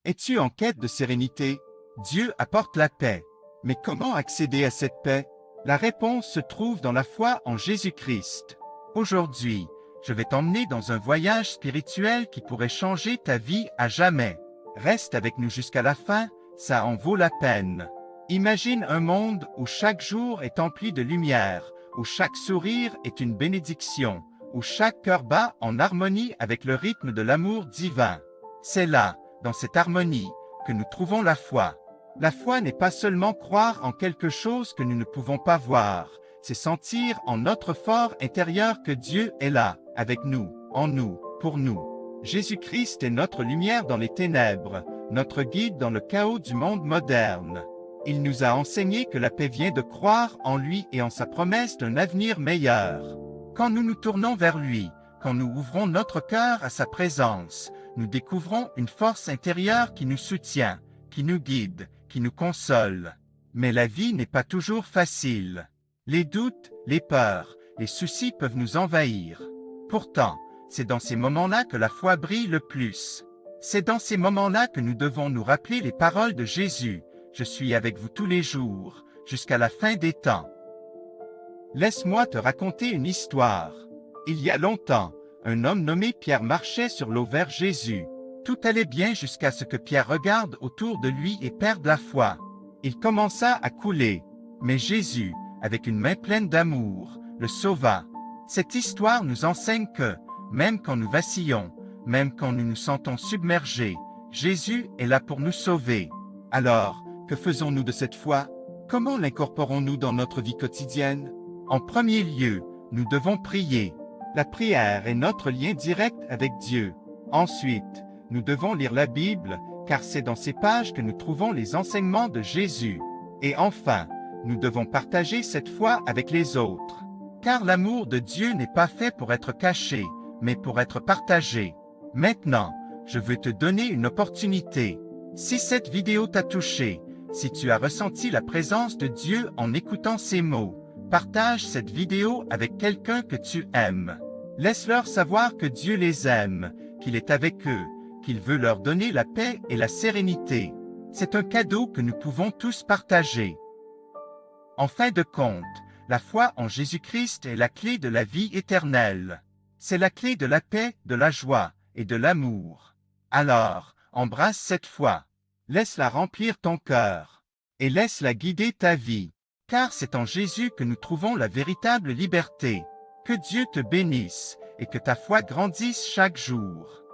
Es-tu en quête de sérénité? Dieu apporte la paix. Mais comment accéder à cette paix? La réponse se trouve dans la foi en Jésus-Christ. Aujourd'hui, je vais t'emmener dans un voyage spirituel qui pourrait changer ta vie à jamais. Reste avec nous jusqu'à la fin, ça en vaut la peine. Imagine un monde où chaque jour est empli de lumière, où chaque sourire est une bénédiction, où chaque cœur bat en harmonie avec le rythme de l'amour divin. C'est là, dans cette harmonie, que nous trouvons la foi. La foi n'est pas seulement croire en quelque chose que nous ne pouvons pas voir, c'est sentir en notre fort intérieur que Dieu est là, avec nous, en nous, pour nous. Jésus-Christ est notre lumière dans les ténèbres, notre guide dans le chaos du monde moderne. Il nous a enseigné que la paix vient de croire en lui et en sa promesse d'un avenir meilleur. Quand nous nous tournons vers lui, quand nous ouvrons notre cœur à sa présence, nous découvrons une force intérieure qui nous soutient, qui nous guide, qui nous console. Mais la vie n'est pas toujours facile. Les doutes, les peurs, les soucis peuvent nous envahir. Pourtant, c'est dans ces moments-là que la foi brille le plus. C'est dans ces moments-là que nous devons nous rappeler les paroles de Jésus. Je suis avec vous tous les jours, jusqu'à la fin des temps. Laisse-moi te raconter une histoire. Il y a longtemps, un homme nommé Pierre marchait sur l'eau vers Jésus. Tout allait bien jusqu'à ce que Pierre regarde autour de lui et perde la foi. Il commença à couler, mais Jésus, avec une main pleine d'amour, le sauva. Cette histoire nous enseigne que, même quand nous vacillons, même quand nous nous sentons submergés, Jésus est là pour nous sauver. Alors, que faisons-nous de cette foi? Comment l'incorporons-nous dans notre vie quotidienne? En premier lieu, nous devons prier. La prière est notre lien direct avec Dieu. Ensuite, nous devons lire la Bible, car c'est dans ces pages que nous trouvons les enseignements de Jésus. Et enfin, nous devons partager cette foi avec les autres. Car l'amour de Dieu n'est pas fait pour être caché, mais pour être partagé. Maintenant, je veux te donner une opportunité. Si cette vidéo t'a touché, si tu as ressenti la présence de Dieu en écoutant ces mots, partage cette vidéo avec quelqu'un que tu aimes. Laisse-leur savoir que Dieu les aime, qu'il est avec eux, qu'il veut leur donner la paix et la sérénité. C'est un cadeau que nous pouvons tous partager. En fin de compte, la foi en Jésus-Christ est la clé de la vie éternelle. C'est la clé de la paix, de la joie et de l'amour. Alors, embrasse cette foi. Laisse-la remplir ton cœur. Et laisse-la guider ta vie. Car c'est en Jésus que nous trouvons la véritable liberté. Que Dieu te bénisse et que ta foi grandisse chaque jour.